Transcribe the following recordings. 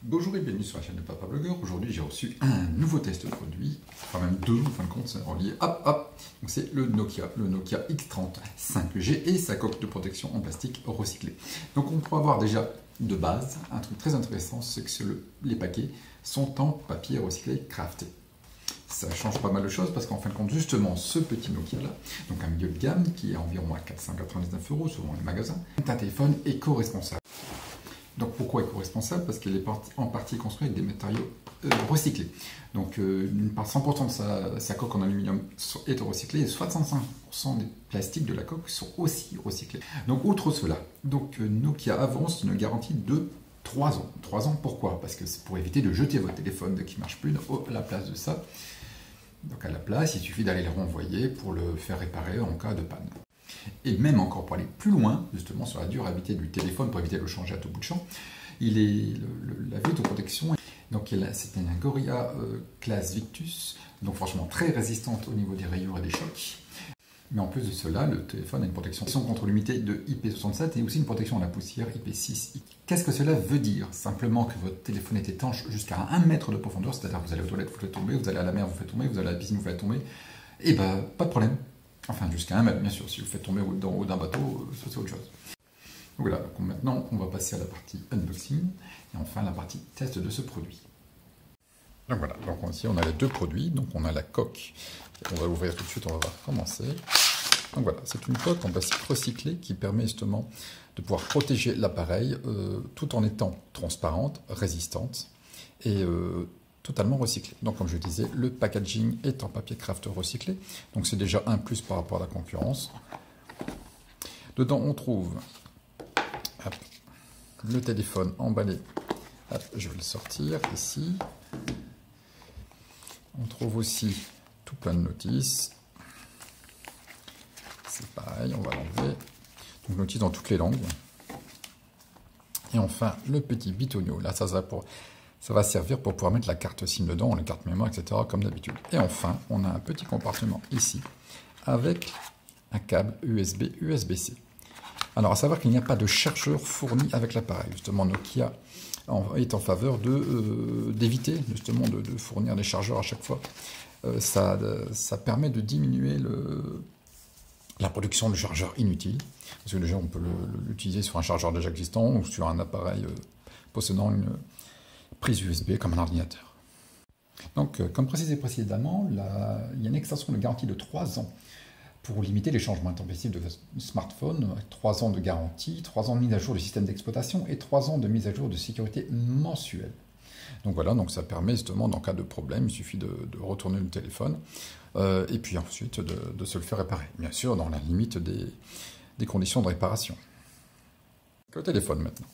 Bonjour et bienvenue sur la chaîne de Papa Blogueur. Aujourd'hui, j'ai reçu un nouveau test de produit, enfin même deux en fin de compte, c'est relié. Hop, hop. Donc c'est le Nokia X30 5G et sa coque de protection en plastique recyclé. Donc on peut avoir déjà de base un truc très intéressant, c'est que les paquets sont en papier recyclé crafté. Ça change pas mal de choses parce qu'en fin de compte, justement, ce petit Nokia là, donc un milieu de gamme qui est environ à 499 € selon les magasins, est un téléphone éco-responsable. Donc pourquoi éco-responsable? Parce qu'il est en partie construit avec des matériaux recyclés. Donc 100% de sa coque en aluminium est recyclée et 65% des plastiques de la coque sont aussi recyclés. Donc outre cela, Nokia avance une garantie de 3 ans. 3 ans pourquoi? Parce que c'est pour éviter de jeter votre téléphone qui ne marche plus à la place de ça. Donc à la place, il suffit d'aller le renvoyer pour le faire réparer en cas de panne. Et même encore pour aller plus loin, justement sur la durabilité du téléphone, pour éviter de le changer à tout bout de champ, la vitre de protection, donc c'est une Gorilla classe Victus, donc franchement très résistante au niveau des rayures et des chocs. Mais en plus de cela, le téléphone a une protection contre l'humidité de IP67 et aussi une protection à la poussière IP6. Qu'est-ce que cela veut dire? Simplement que votre téléphone est étanche jusqu'à 1 mètre de profondeur, c'est-à-dire que vous allez aux toilettes, vous faites tomber, vous allez à la mer, vous faites tomber, vous allez à la piscine, vous faites tomber, et ben pas de problème. Enfin, jusqu'à 1 mètre, bien sûr. Si vous faites tomber d'en haut d'un bateau, ça c'est autre chose. Donc voilà, donc maintenant, on va passer à la partie unboxing et enfin la partie test de ce produit. Donc voilà, donc ici on a les deux produits. Donc on a la coque, on va ouvrir tout de suite, on va commencer. Donc voilà, c'est une coque en plastique recyclé qui permet justement de pouvoir protéger l'appareil tout en étant transparente, résistante et totalement recyclé. Donc comme je disais, le packaging est en papier craft recyclé. Donc c'est déjà un plus par rapport à la concurrence. Dedans on trouve le téléphone emballé. Je vais le sortir ici. On trouve aussi tout plein de notices. C'est pareil, on va l'enlever. Donc notices dans toutes les langues. Et enfin le petit bitonio. Là ça va servir pour pouvoir mettre la carte SIM dedans, la carte mémoire, etc. comme d'habitude. Et enfin, on a un petit compartiment ici avec un câble USB-C. Alors, à savoir qu'il n'y a pas de chargeur fourni avec l'appareil. Justement, Nokia est en faveur d'éviter justement de fournir des chargeurs à chaque fois. Ça permet de diminuer la production de chargeurs inutiles. Parce que déjà, on peut l'utiliser sur un chargeur déjà existant ou sur un appareil possédant une prise USB comme un ordinateur. Donc, comme précisé précédemment, il y a une extension de garantie de 3 ans pour limiter les changements intempestifs de votre smartphone, 3 ans de garantie, 3 ans de mise à jour du système d'exploitation et 3 ans de mise à jour de sécurité mensuelle. Donc voilà, donc ça permet justement, dans cas de problème, il suffit de retourner le téléphone et puis ensuite de se le faire réparer. Bien sûr, dans la limite des conditions de réparation. Le téléphone maintenant.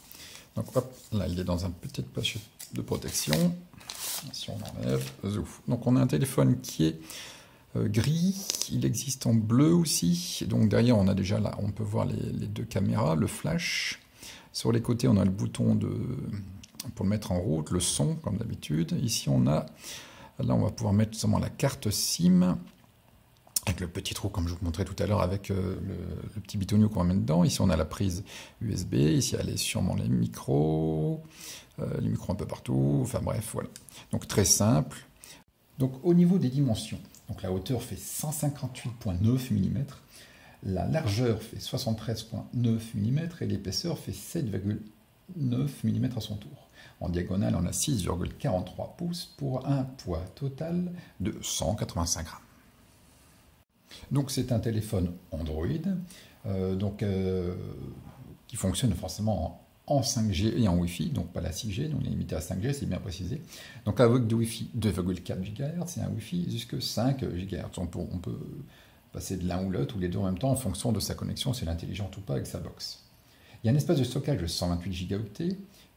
Donc hop, là il est dans un petit poche de protection. Si on enlève, zouf. Donc on a un téléphone qui est gris, il existe en bleu aussi. Donc derrière on a déjà là, on peut voir les deux caméras, le flash. Sur les côtés on a le bouton pour le mettre en route, le son comme d'habitude. Ici on va pouvoir mettre seulement la carte SIM. Avec le petit trou, comme je vous montrais tout à l'heure, avec le petit bitonio qu'on va mettre dedans. Ici, on a la prise USB. Ici, elle est sûrement les micros un peu partout. Enfin bref, voilà. Donc, très simple. Donc, au niveau des dimensions, donc la hauteur fait 158,9 mm. La largeur fait 73,9 mm. Et l'épaisseur fait 7,9 mm à son tour. En diagonale, on a 6,43 pouces pour un poids total de 185 grammes. Donc c'est un téléphone Android qui fonctionne forcément en 5G et en Wi-Fi, donc pas la 6G, donc il est limité à 5G, c'est bien précisé. Donc avec du Wi-Fi 2,4 GHz et un Wi-Fi jusqu'à 5 GHz. On peut passer de l'un ou l'autre ou les deux en même temps en fonction de sa connexion, si elle est intelligente ou pas avec sa box. Il y a un espace de stockage de 128 Go,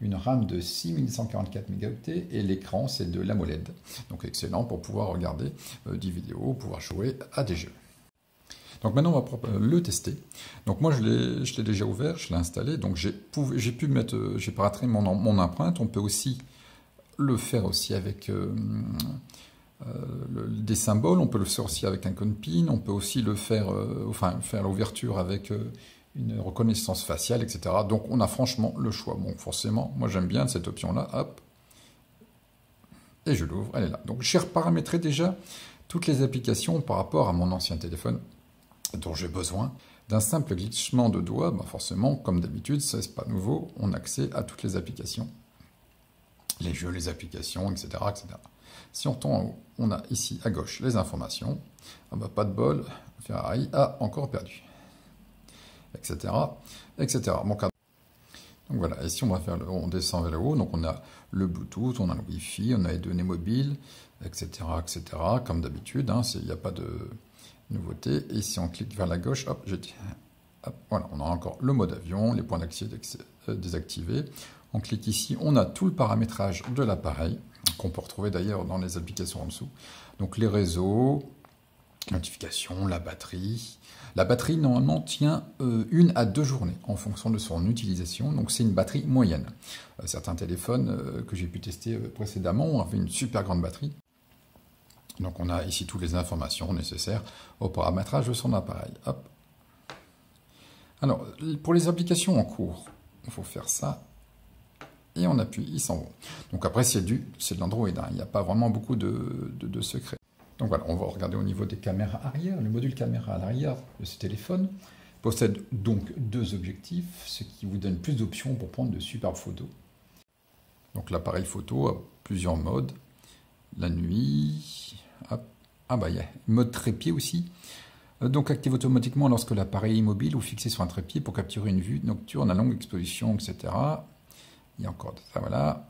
une RAM de 6144 mégaoctets et l'écran c'est de l'AMOLED. Donc excellent pour pouvoir regarder des vidéos, pouvoir jouer à des jeux. Donc maintenant on va le tester. Donc moi je l'ai déjà ouvert, je l'ai installé, donc j'ai paramétré mon empreinte. On peut aussi le faire aussi avec des symboles, on peut le faire aussi avec un code PIN, on peut aussi le faire, faire l'ouverture avec une reconnaissance faciale, etc. Donc on a franchement le choix. Bon, forcément, moi j'aime bien cette option-là. Hop, et je l'ouvre, elle est là. Donc j'ai reparamétré déjà toutes les applications par rapport à mon ancien téléphone, dont j'ai besoin d'un simple glissement de doigt. Bah forcément, comme d'habitude, ça c'est pas nouveau, on a accès à toutes les applications, les jeux, les applications, etc., etc. Si on tombe en haut, on a ici à gauche les informations. Ah bah, pas de bol, Ferrari a encore perdu, etc., etc. Bon, donc voilà, et si on descend vers le haut, donc on a le Bluetooth, on a le Wi-Fi, on a les données mobiles, etc., etc., comme d'habitude, hein, il n'y a pas de nouveauté. Et si on clique vers la gauche, hop, voilà, on a encore le mode avion, les points d'accès désactivés. On clique ici, on a tout le paramétrage de l'appareil, qu'on peut retrouver d'ailleurs dans les applications en dessous. Donc les réseaux, notifications, la batterie. La batterie, normalement, tient 1 à 2 journées en fonction de son utilisation. Donc, c'est une batterie moyenne. Certains téléphones que j'ai pu tester précédemment avaient une super grande batterie. Donc, on a ici toutes les informations nécessaires au paramétrage de son appareil. Hop. Alors, pour les applications en cours, il faut faire ça. Et on appuie, ils s'en vont. Donc, après, c'est de l'Android. Hein. Il n'y a pas vraiment beaucoup de secrets. Donc voilà, on va regarder au niveau des caméras arrière. Le module caméra à l'arrière de ce téléphone possède donc 2 objectifs, ce qui vous donne plus d'options pour prendre de superbes photos. Donc l'appareil photo a plusieurs modes. La nuit, hop. Ah bah il y a mode trépied aussi. Donc active automatiquement lorsque l'appareil est immobile ou fixé sur un trépied pour capturer une vue nocturne à longue exposition, etc. Il y a encore ça, voilà.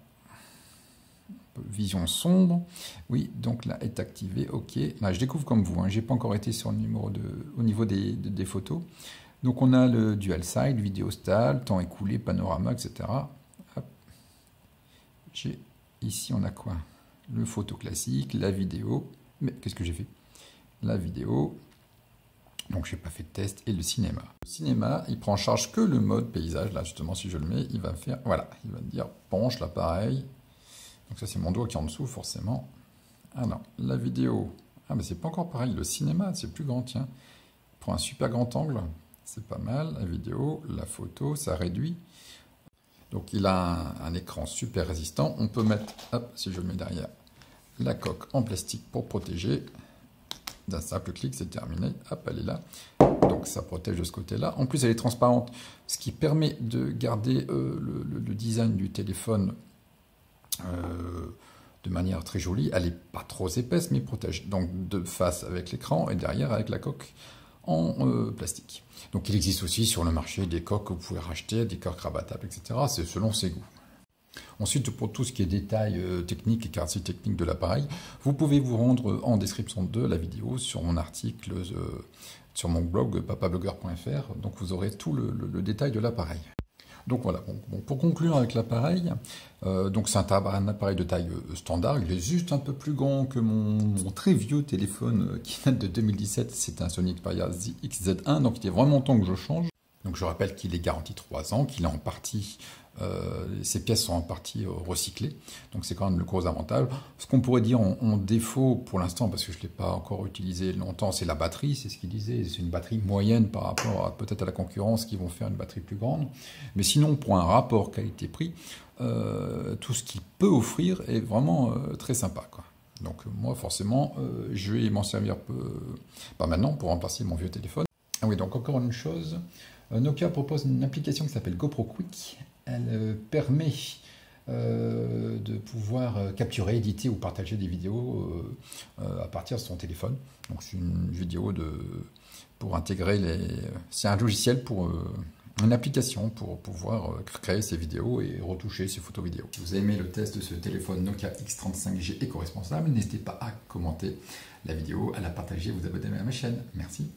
Vision sombre, oui, donc là est activé, ok. Là, je découvre comme vous, hein, j'ai pas encore été sur le numéro au niveau des photos. Donc on a le dual side, vidéo style, temps écoulé, panorama, etc. Hop. Ici on a quoi? Le photo classique, la vidéo, mais qu'est-ce que j'ai fait? La vidéo, donc j'ai pas fait de test, et le cinéma. Le cinéma, il prend en charge que le mode paysage, là justement si je le mets, il va faire, voilà, il va me dire penche l'appareil. Donc ça c'est mon doigt qui est en dessous forcément. Alors, la vidéo, ah mais c'est pas encore pareil, le cinéma c'est plus grand, tiens. Il prend un super grand angle, c'est pas mal. La vidéo, la photo, ça réduit. Donc il a un écran super résistant. On peut mettre, hop, si je le mets derrière, la coque en plastique pour protéger. D'un simple clic, c'est terminé. Hop, elle est là. Donc ça protège de ce côté-là. En plus, elle est transparente, ce qui permet de garder le design du téléphone de manière très jolie. Elle n'est pas trop épaisse, mais protège. Donc de face avec l'écran et derrière avec la coque en plastique. Donc il existe aussi sur le marché des coques que vous pouvez racheter, des coques rabattables, etc. C'est selon ses goûts. Ensuite, pour tout ce qui est détails techniques et caractéristiques techniques de l'appareil, vous pouvez vous rendre en description de la vidéo sur mon article sur mon blog papablogger.fr. Donc vous aurez tout le détail de l'appareil. Donc voilà, bon, pour conclure avec l'appareil, donc c'est un appareil de taille standard, il est juste un peu plus grand que mon très vieux téléphone qui date de 2017, c'est un Sony Xperia XZ1, donc il est vraiment temps que je change. Donc je rappelle qu'il est garanti 3 ans, qu'il est en partie, ses pièces sont en partie recyclées, donc c'est quand même le gros avantage. Ce qu'on pourrait dire en défaut pour l'instant, parce que je ne l'ai pas encore utilisé longtemps, c'est la batterie, c'est ce qu'il disait, c'est une batterie moyenne par rapport à peut-être à la concurrence qui vont faire une batterie plus grande. Mais sinon, pour un rapport qualité-prix, tout ce qu'il peut offrir est vraiment très sympa, quoi. Donc moi forcément, je vais m'en servir pas maintenant pour remplacer mon vieux téléphone. Ah oui, donc encore une chose, Nokia propose une application qui s'appelle GoPro Quick. Elle permet de pouvoir capturer, éditer ou partager des vidéos à partir de son téléphone. Donc c'est une vidéo pour intégrer c'est un logiciel pour une application pour pouvoir créer ces vidéos et retoucher ces photos vidéo. Si vous avez aimé le test de ce téléphone Nokia X35G éco-responsable, n'hésitez pas à commenter la vidéo, à la partager, vous abonner à ma chaîne. Merci.